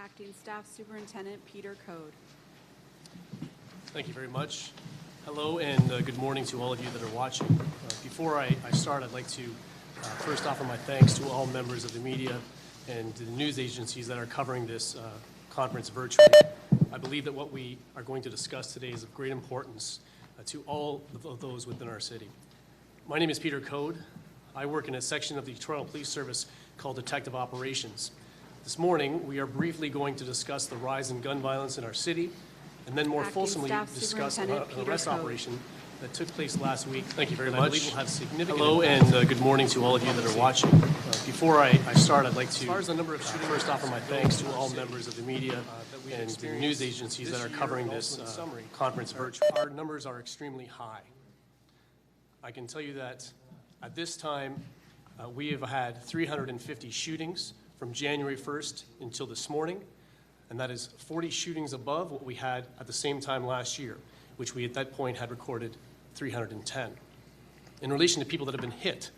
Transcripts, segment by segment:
Acting Staff Superintendent Peter Code. Thank you very much. Hello and good morning to all of you that are watching. Before I start, I'd like to first offer my thanks to all members of the media and to the news agencies that are covering this conference virtually. I believe that what we are going to discuss today is of great importance to all of those within our city. My name is Peter Code. I work in a section of the Toronto Police Service called Detective Operations. This morning, we are briefly going to discuss the rise in gun violence in our city, and then more fulsomely discuss an arrest operation that took place last week. Thank you very much. I believe we'll have significant Hello and good morning to all of you that are watching. Before I start, I'd like to, as far as the number of shootings, first offer my thanks to all members of the media and the news agencies that are covering this conference virtually. Our numbers are extremely high. I can tell you that at this time, we have had 350 shootings from January 1st until this morning, and that is 40 shootings above what we had at the same time last year, which we at that point had recorded 310. In relation to people that have been hit,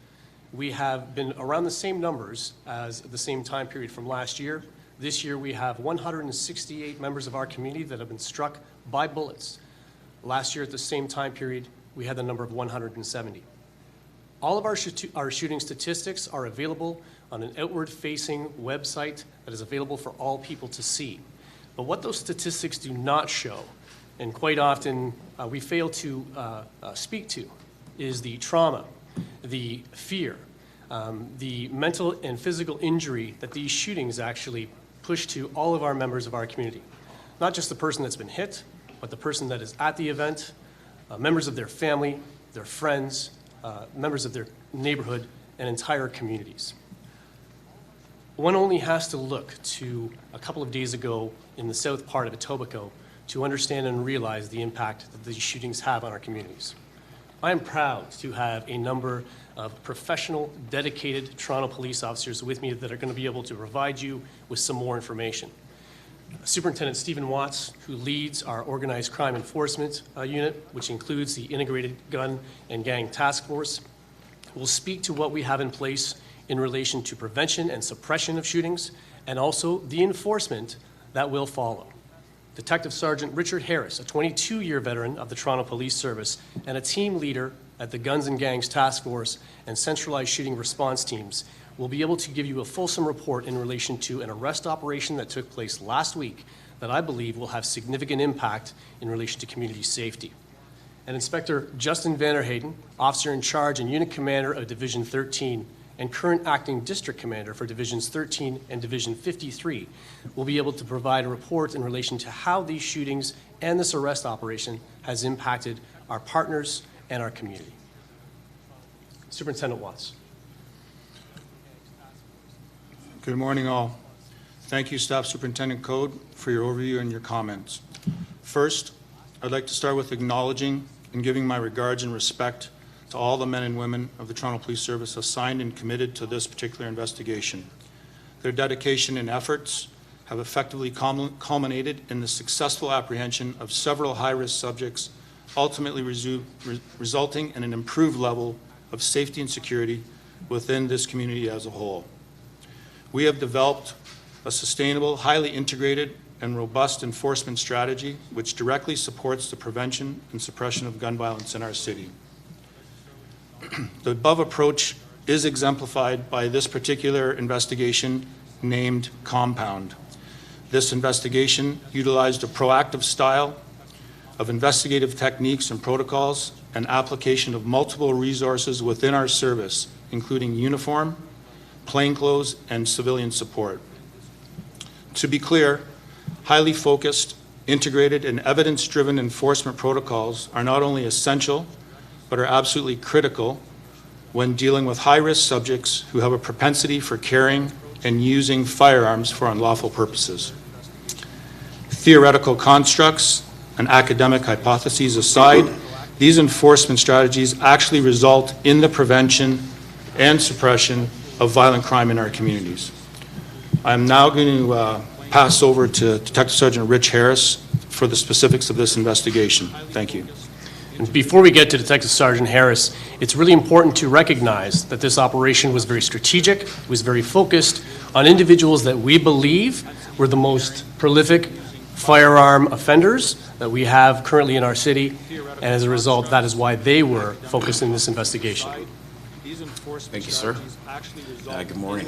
we have been around the same numbers as the same time period from last year. This year we have 168 members of our community that have been struck by bullets. Last year at the same time period, we had the number of 170. All of our shooting statistics are available on an outward-facing website that is available for all people to see. But what those statistics do not show, and quite often we fail to speak to, is the trauma, the fear, the mental and physical injury that these shootings actually push to all of our members of our community. Not just the person that's been hit, but the person that is at the event, members of their family, their friends, members of their neighborhood, and entire communities. One only has to look to a couple of days ago in the south part of Etobicoke to understand and realize the impact that these shootings have on our communities. I am proud to have a number of professional, dedicated Toronto police officers with me that are going to be able to provide you with some more information. Superintendent Stephen Watts, who leads our Organized Crime Enforcement Unit, which includes the Integrated Gun and Gang Task Force, will speak to what we have in place in relation to prevention and suppression of shootings, and also the enforcement that will follow. Detective Sergeant Richard Harris, a 22-year veteran of the Toronto Police Service and a team leader at the Guns and Gangs Task Force and Centralized Shooting Response Teams, will be able to give you a fulsome report in relation to an arrest operation that took place last week that I believe will have significant impact in relation to community safety. And Inspector Justin Vanderhayden, Officer in Charge and Unit Commander of Division 13 and current Acting District Commander for Divisions 13 and Division 53, will be able to provide a report in relation to how these shootings and this arrest operation has impacted our partners and our community. Superintendent Watts. Good morning, all. Thank you, Staff Superintendent Code, for your overview and your comments. First, I'd like to start with acknowledging and giving my regards and respect to all the men and women of the Toronto Police Service assigned and committed to this particular investigation. Their dedication and efforts have effectively culminated in the successful apprehension of several high-risk subjects, ultimately resulting in an improved level of safety and security within this community as a whole. We have developed a sustainable, highly integrated, and robust enforcement strategy which directly supports the prevention and suppression of gun violence in our city. The above approach is exemplified by this particular investigation named Compound. This investigation utilized a proactive style of investigative techniques and protocols and application of multiple resources within our service, including uniform, plainclothes, and civilian support. To be clear, highly focused, integrated, and evidence-driven enforcement protocols are not only essential, but are absolutely critical when dealing with high-risk subjects who have a propensity for carrying and using firearms for unlawful purposes. Theoretical constructs and academic hypotheses aside, these enforcement strategies actually result in the prevention and suppression of violent crime in our communities. I'm now going to pass over to Detective Sergeant Rich Harris for the specifics of this investigation. Thank you. And before we get to Detective Sergeant Harris, it's really important to recognize that this operation was very strategic, it was very focused on individuals that we believe were the most prolific firearm offenders that we have currently in our city, and as a result, that is why they were focused in this investigation. Thank you, sir. Good morning.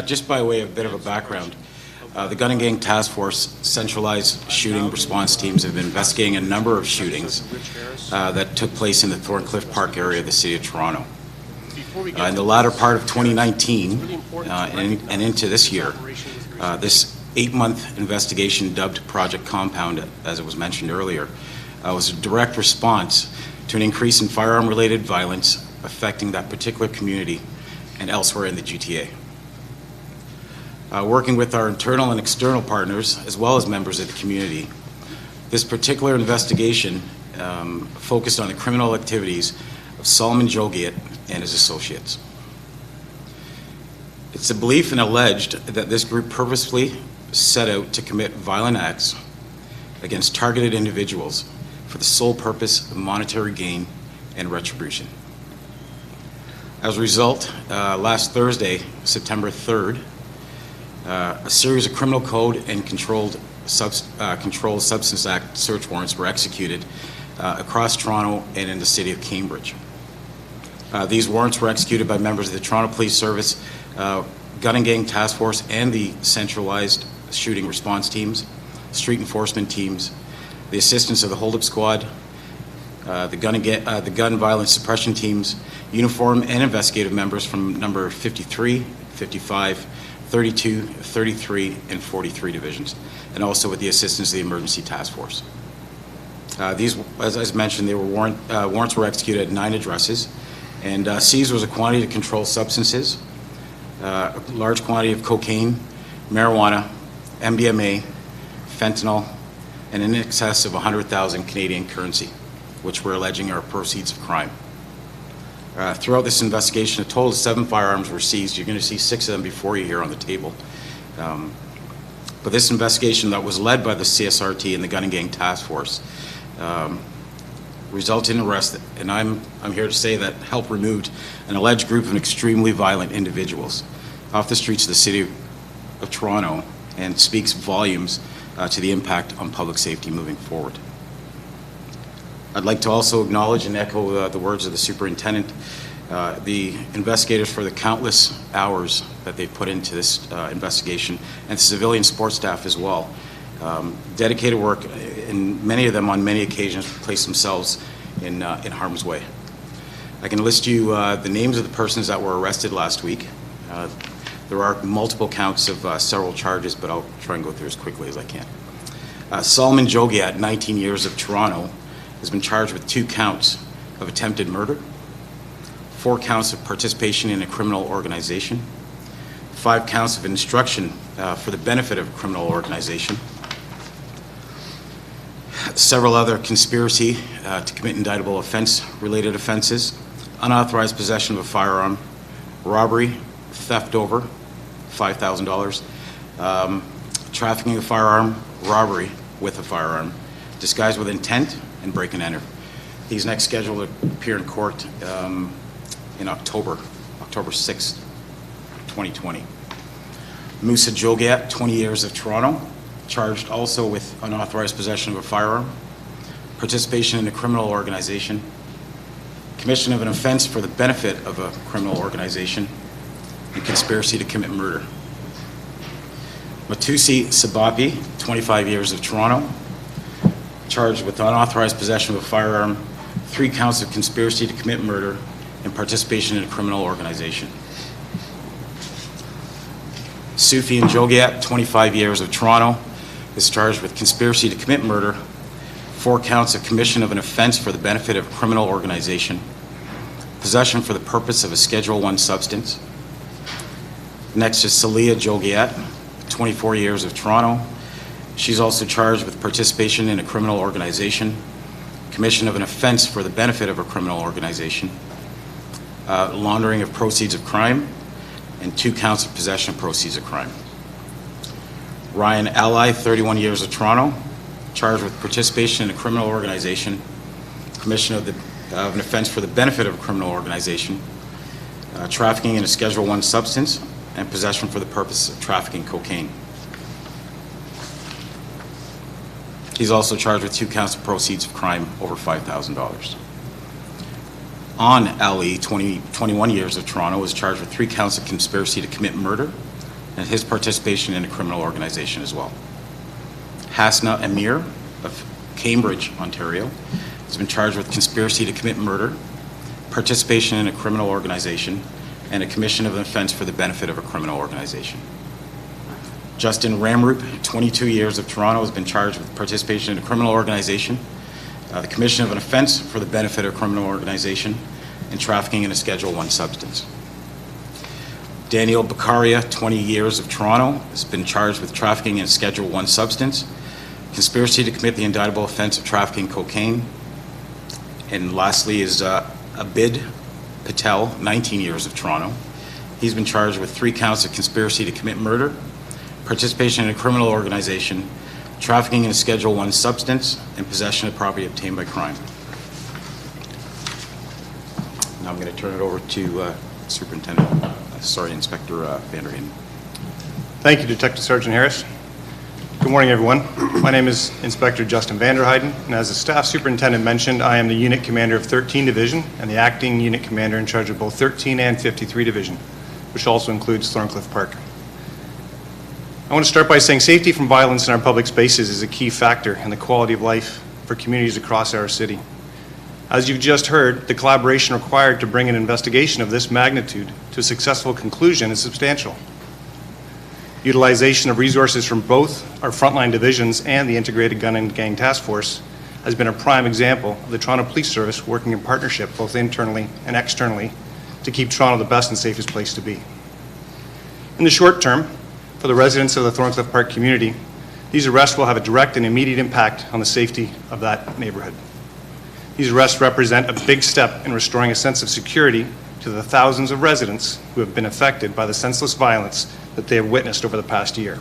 Just by way of a bit of a background, the Gun and Gang Task Force centralized shooting response teams have been investigating a number of shootings that took place in the Thorncliffe Park area of the City of Toronto. In the latter part of 2019 and into this year, this 8-month investigation dubbed Project Compound, as it was mentioned earlier, was a direct response to an increase in firearm-related violence affecting that particular community and elsewhere in the GTA. Working with our internal and external partners, as well as members of the community, this particular investigation focused on the criminal activities of Solomon Jogiat and his associates. It's a belief and alleged that this group purposefully set out to commit violent acts against targeted individuals for the sole purpose of monetary gain and retribution. As a result, last Thursday, September 3rd, a series of criminal code and controlled substance act search warrants were executed across Toronto and in the city of Cambridge. These warrants were executed by members of the Toronto Police Service, Gun and Gang Task Force, and the centralized shooting response teams, street enforcement teams, the assistance of the hold-up squad, the gun violence suppression teams, uniform and investigative members from number 53, 55, 32, 33, and 43 divisions, and also with the assistance of the Emergency Task Force. These, as I mentioned, warrants were executed at 9 addresses, and seized was a quantity of controlled substances, a large quantity of cocaine, marijuana, MDMA, fentanyl, and in excess of 100,000 Canadian currency, which we're alleging are proceeds of crime. Throughout this investigation, a total of 7 firearms were seized. You're going to see 6 of them before you here on the table. But this investigation that was led by the CSRT and the Gun and Gang Task Force resulted in arrest, and I'm here to say that helped remove an alleged group of extremely violent individuals off the streets of the City of Toronto, and speaks volumes to the impact on public safety moving forward. I'd like to also acknowledge and echo the words of the superintendent, the investigators for the countless hours that they've put into this investigation, and civilian support staff as well. Dedicated work, and many of them on many occasions place themselves in harm's way. I can list you the names of the persons that were arrested last week. There are multiple counts of several charges, but I'll try and go through as quickly as I can. Solomon Jogiat, 19 years, of Toronto, has been charged with 2 counts of attempted murder, 4 counts of participation in a criminal organization, 5 counts of instruction for the benefit of a criminal organization, several other conspiracy to commit indictable offense-related offenses, unauthorized possession of a firearm, robbery, theft over $5,000, trafficking a firearm, robbery with a firearm, disguised with intent, and break and enter. He's next scheduled to appear in court in October 6th, 2020. Musa Jogiat, 20 years, of Toronto, charged also with unauthorized possession of a firearm, participation in a criminal organization, commission of an offense for the benefit of a criminal organization, and conspiracy to commit murder. Matusi Sabapi, 25 years, of Toronto, charged with unauthorized possession of a firearm, 3 counts of conspiracy to commit murder, and participation in a criminal organization. Sufian Jogiat, 25 years, of Toronto, is charged with conspiracy to commit murder, 4 counts of commission of an offense for the benefit of a criminal organization, possession for the purpose of a Schedule I substance. Next is Salia Jogiat, 24 years, of Toronto. She's also charged with participation in a criminal organization, commission of an offense for the benefit of a criminal organization, laundering of proceeds of crime, and 2 counts of possession of proceeds of crime. Ryan Ally, 31 years, of Toronto, charged with participation in a criminal organization, commission of an offense for the benefit of a criminal organization, trafficking in a Schedule I substance, and possession for the purpose of trafficking cocaine. He's also charged with 2 counts of proceeds of crime over $5,000. On LE, 21 years of Toronto, was charged with 3 counts of conspiracy to commit murder and his participation in a criminal organization as well. Hasna Amir of Cambridge, Ontario, has been charged with conspiracy to commit murder, participation in a criminal organization, and a commission of an offense for the benefit of a criminal organization. Justin Ramroop, 22 years of Toronto, has been charged with participation in a criminal organization, the commission of an offense for the benefit of a criminal organization, and trafficking in a Schedule I substance. Daniel Beccaria, 20 years of Toronto, has been charged with trafficking in a Schedule I substance, conspiracy to commit the indictable offense of trafficking cocaine, and lastly is Abid Patel, 19 years of Toronto. He's been charged with 3 counts of conspiracy to commit murder, participation in a criminal organization, trafficking in a Schedule I substance, and possession of property obtained by crime. Now I'm going to turn it over to Inspector Vanderheen. Thank you, Detective Sergeant Harris. Good morning, everyone. My name is Inspector Justin Vanderheyden, and as the Staff Superintendent mentioned, I am the Unit Commander of 13 Division and the Acting Unit Commander in charge of both 13 and 53 Division, which also includes Thorncliffe Park. I want to start by saying safety from violence in our public spaces is a key factor in the quality of life for communities across our city. As you've just heard, the collaboration required to bring an investigation of this magnitude to a successful conclusion is substantial. Utilization of resources from both our frontline divisions and the Integrated Gun and Gang Task Force has been a prime example of the Toronto Police Service working in partnership both internally and externally to keep Toronto the best and safest place to be. In the short term, for the residents of the Thorncliffe Park community, these arrests will have a direct and immediate impact on the safety of that neighbourhood. These arrests represent a big step in restoring a sense of security to the thousands of residents who have been affected by the senseless violence that they have witnessed over the past year.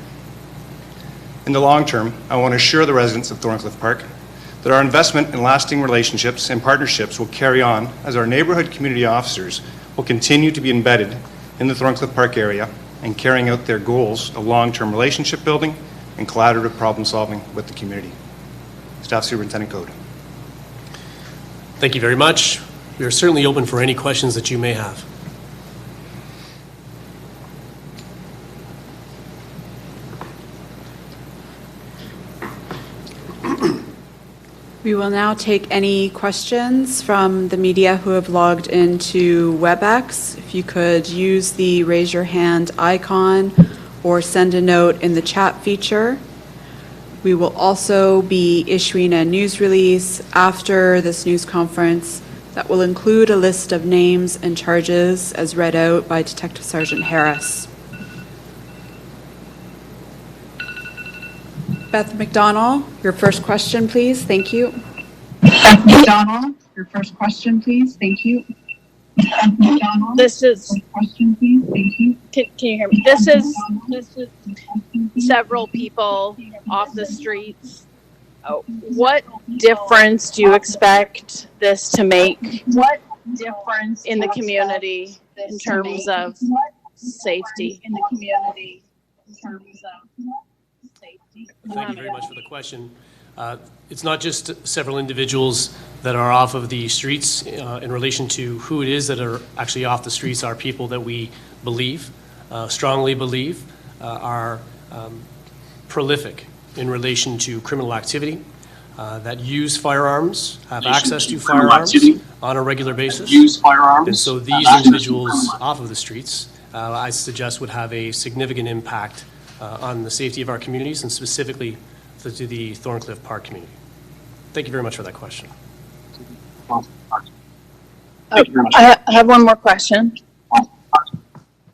In the long term, I want to assure the residents of Thorncliffe Park that our investment in lasting relationships and partnerships will carry on as our neighbourhood community officers will continue to be embedded in the Thorncliffe Park area and carrying out their goals of long-term relationship building and collaborative problem solving with the community. Staff Superintendent Code. Thank you very much. We are certainly open for any questions that you may have. We will now take any questions from the media who have logged into WebEx. If you could use the raise your hand icon or send a note in the chat feature. We will also be issuing a news release after this news conference that will include a list of names and charges as read out by Detective Sergeant Harris. Beth McDonald, your first question, please. Thank you. Beth McDonald, your first question, please. Thank you. Beth McDonald, This is, first question, please. Thank you. can you hear me? This is several people off the streets. What difference do you expect this to make What difference in the do you community expect this in to terms make? of What safety? in the community in terms of safety? Thank you very much for the question. It's not just several individuals that are off of the streets in relation to who it is that are actually off the streets are people that we believe, strongly believe, are prolific in relation to criminal activity, that use firearms, have access to firearms on a regular basis. And so these individuals off of the streets, I suggest, would have a significant impact on the safety of our communities and specifically to the Thorncliffe Park community. Thank you very much for that question. I have one more question.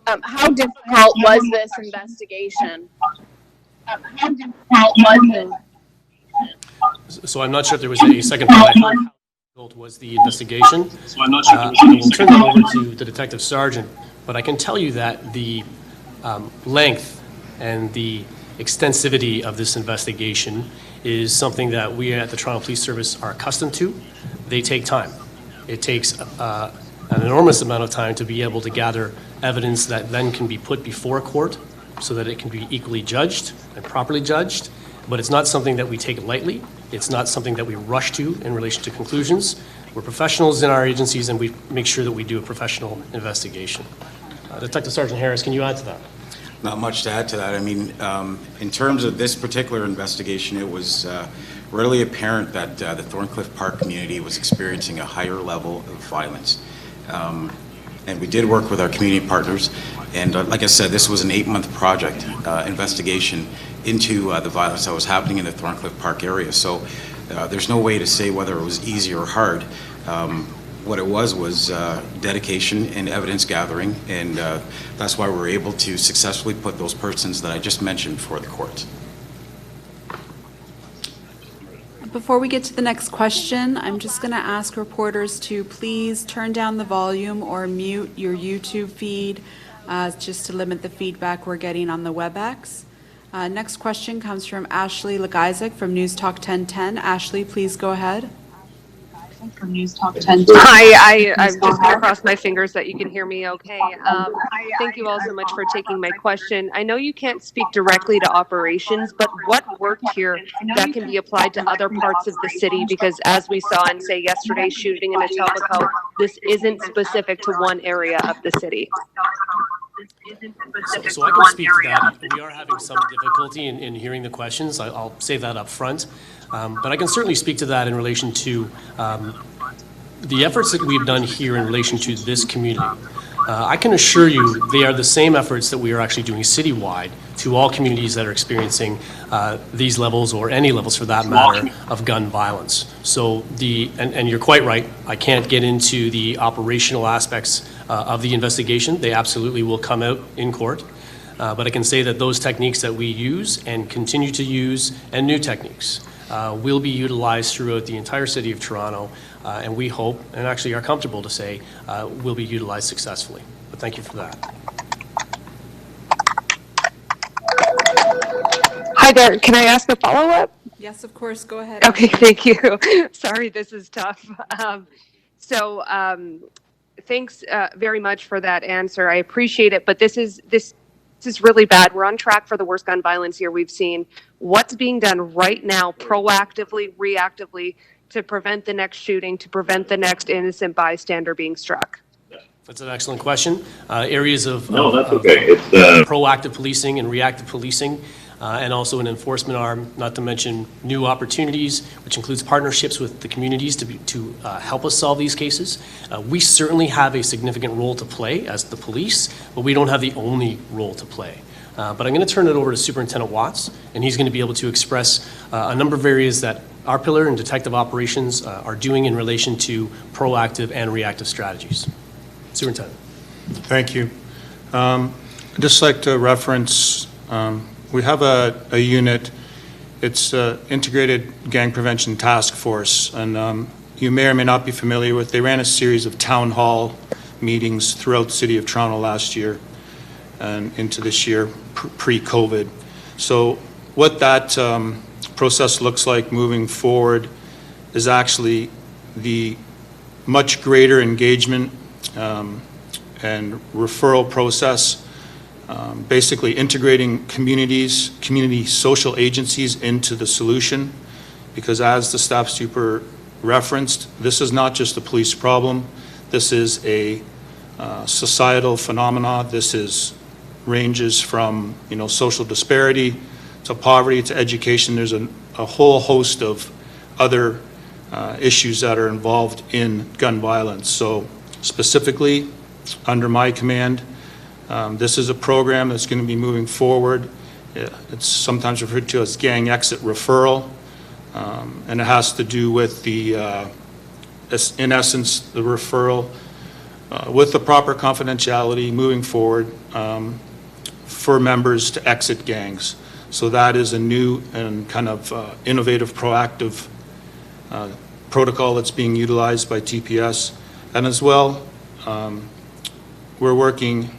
How difficult was this investigation? How difficult was it? So I'm not sure if there was a second part. I heard how difficult was the investigation. I will turn that over to the detective sergeant, but I can tell you that the length and the extensivity of this investigation is something that we at the Toronto Police Service are accustomed to. they take time. It takes an enormous amount of time to be able to gather evidence that then can be put before a court so that it can be equally judged and properly judged. But it's not something that we take lightly. It's not something that we rush to in relation to conclusions. We're professionals in our agencies, and we make sure that we do a professional investigation. Detective Sergeant Harris, can you add to that? Not much to add to that. I mean, in terms of this particular investigation, it was readily apparent that the Thorncliffe Park community was experiencing a higher level of violence. And we did work with our community partners. And like I said, this was an 8-month project investigation into the violence that was happening in the Thorncliffe Park area. So there's no way to say whether it was easy or hard. What it was dedication and evidence gathering, and that's why we were able to successfully put those persons that I just mentioned before the court. Before we get to the next question, I'm just going to ask reporters to please turn down the volume or mute your YouTube feed, just to limit the feedback we're getting on the WebEx. Next question comes from Ashley Legizek from News Talk 1010. Ashley, please go ahead. From News Talk 10. Hi, I'm just going to cross my fingers that you can hear me okay. Thank you all so much for taking my question. I know you can't speak directly to operations, but what worked here that can be applied to other parts of the city? Because as we saw in, say, yesterday's shooting in Etobicoke, this isn't specific to one area of the city. So I can speak to that. We are having some difficulty in hearing the questions. I'll say that up front. But I can certainly speak to that in relation to the efforts that we've done here in relation to this community. I can assure you they are the same efforts that we are actually doing citywide to all communities that are experiencing these levels, or any levels for that matter, of gun violence. So and you're quite right, I can't get into the operational aspects of the investigation. They absolutely will come out in court. But I can say that those techniques that we use and continue to use, and new techniques, will be utilized throughout the entire city of Toronto, and we hope, and actually are comfortable to say, will be utilized successfully. But thank you for that. Hi there, can I ask a follow-up? Yes, of course, go ahead. Okay, thank you. Sorry, this is tough. Thanks very much for that answer. I appreciate it, but this is really bad. We're on track for the worst gun violence year we've seen. What's being done right now, proactively, reactively, to prevent the next shooting, to prevent the next innocent bystander being struck? That's an excellent question. Areas of Okay. proactive policing and reactive policing, and also an enforcement arm, not to mention new opportunities, which includes partnerships with the communities to help us solve these cases. We certainly have a significant role to play as the police, but we don't have the only role to play. But I'm going to turn it over to Superintendent Watts, and he's going to be able to express a number of areas that our pillar and detective operations are doing in relation to proactive and reactive strategies. Superintendent. Thank you. I'd just like to reference, we have a unit, it's Integrated Gang Prevention Task Force, and you may or may not be familiar with, they ran a series of town hall meetings throughout the city of Toronto last year and into this year, pre-COVID. So what that process looks like moving forward is actually the much greater engagement and referral process, basically integrating community social agencies into the solution, because as the staff super referenced, this is not just a police problem. This is a societal phenomena. This ranges from social disparity to poverty to education. There's a whole host of other issues that are involved in gun violence. So specifically, under my command, this is a program that's going to be moving forward. It's sometimes referred to as gang exit referral, and it has to do with in essence, the referral with the proper confidentiality moving forward for members to exit gangs. So that is a new and kind of innovative, proactive protocol that's being utilized by TPS. And as well, we're working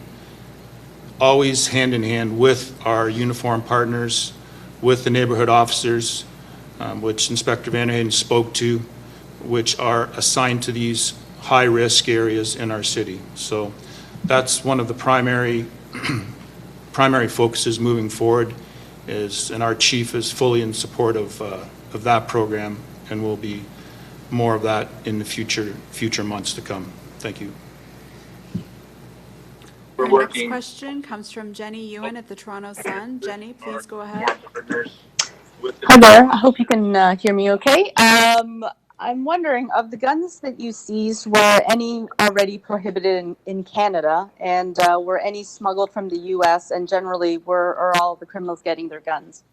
always hand in hand with our uniformed partners, with the neighborhood officers, which Inspector Vanderheyden spoke to. which are assigned to these high-risk areas in our city. So that's one of the primary focuses moving forward, and our chief is fully in support of that program, and will be more of that in the future months to come. Thank you. Our next question comes from Jenny Ewan at the Toronto Sun. Jenny, please go ahead. Hi there. I hope you can hear me okay. I'm wondering, of the guns that you seized, were any already prohibited in Canada, and were any smuggled from the U.S., and generally, are all the criminals getting their guns?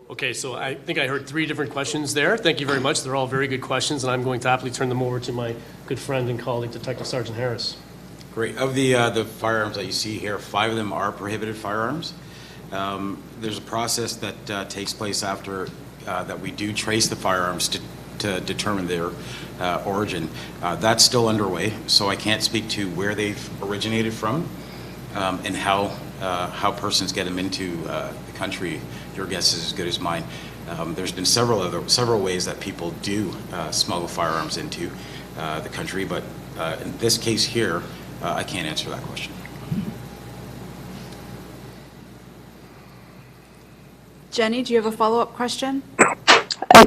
Okay, so I think I heard 3 different questions there. Thank you very much. They're all very good questions, and I'm going to happily turn them over to my good friend and colleague, Detective Sergeant Harris. Great. Of the firearms that you see here, 5 of them are prohibited firearms. There's a process that takes place after that we do trace the firearms to determine their origin. That's still underway, so I can't speak to where they've originated from and how persons get them into the country. Your guess is as good as mine. There's been several ways that people do smuggle firearms into the country, but in this case here, I can't answer that question. Jenny, do you have a follow-up question?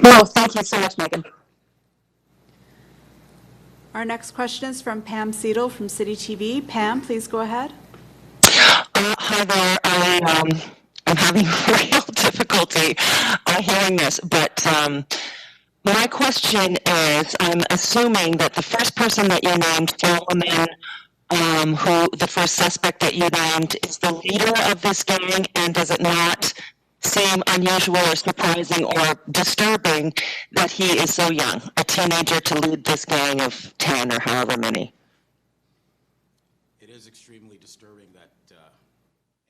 No, thank you so much, Megan. Our next question is from Pam Seidel from City TV. Pam, please go ahead. Hi there. I'm having real difficulty hearing this, but my question is, I'm assuming that the first person that you named, Solomon, who the first suspect that you named, is the leader of this gang, and does it not seem unusual or surprising or disturbing that he is so young, a teenager, to lead this gang of 10 or however many? It is extremely disturbing that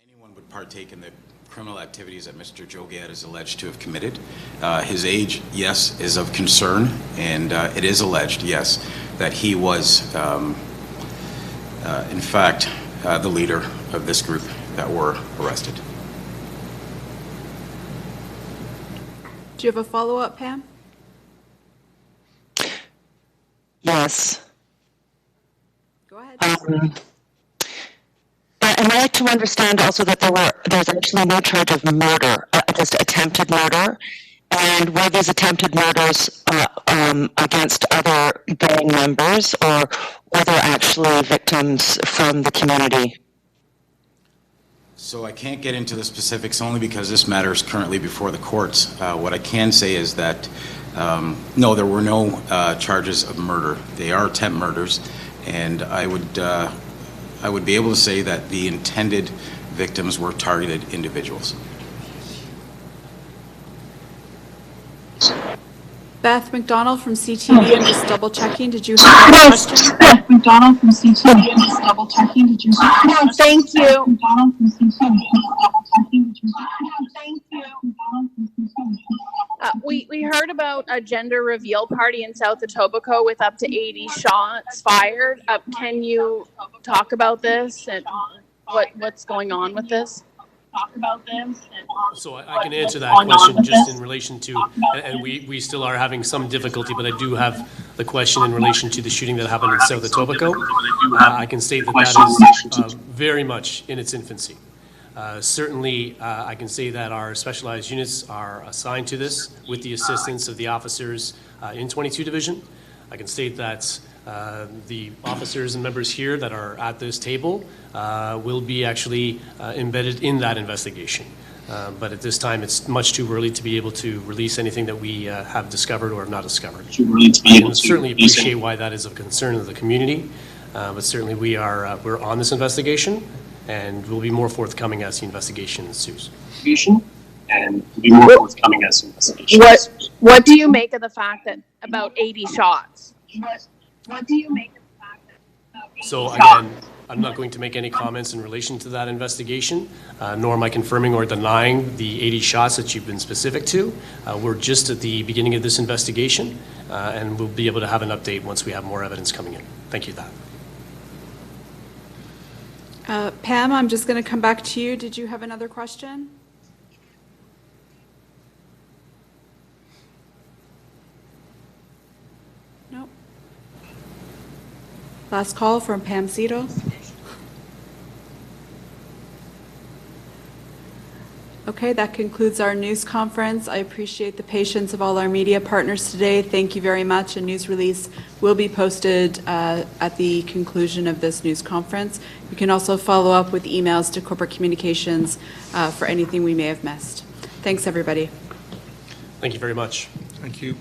anyone would partake in the criminal activities that Mr. Jogad is alleged to have committed. His age, yes, is of concern, and it is alleged, yes, that he was, in fact, the leader of this group that were arrested. Do you have a follow-up, Pam? Yes. Go ahead. And I'd like to understand also that there's actually no charge of murder, just attempted murder, and were these attempted murders against other gang members, or were there actually victims from the community? So I can't get into the specifics only because this matter is currently before the courts. What I can say is that no, there were no charges of murder. They are attempt murders, and I would be able to say that the intended victims were targeted individuals. Beth McDonald from CTV, I'm just double-checking. Did you have a question? Beth McDonald from CTV, I'm just double checking. Did you? No, thank you. Beth McDonald from CTV, I'm just double checking. Did you? No, thank you. We heard about a gender reveal party in South Etobicoke with up to 80 shots fired. Can you talk about this and what's going on with this? So I can answer that question just in relation to, and we still are having some difficulty, but I do have the question in relation to the shooting that happened in South Etobicoke. I can state that is very much in its infancy. Certainly, I can say that our specialized units are assigned to this with the assistance of the officers in 22 Division. I can state that the officers and members here that are at this table will be actually embedded in that investigation. But at this time, it's much too early to be able to release anything that we have discovered or have not discovered. I can certainly appreciate why that is of concern of the community, but certainly we're on this investigation, and we'll be more forthcoming as the investigation ensues. What do you make of the fact that about 80 shots? What do you make of the fact that? So again, I'm not going to make any comments in relation to that investigation, nor am I confirming or denying the 80 shots that you've been specific to. We're just at the beginning of this investigation, and we'll be able to have an update once we have more evidence coming in. Thank you for that. Pam, I'm just going to come back to you. Did you have another question? Last call from Pam Zito. Okay, that concludes our news conference. I appreciate the patience of all our media partners today. Thank you very much. A news release will be posted at the conclusion of this news conference. You can also follow up with emails to corporate communications for anything we may have missed. Thanks, everybody. Thank you very much. Thank you.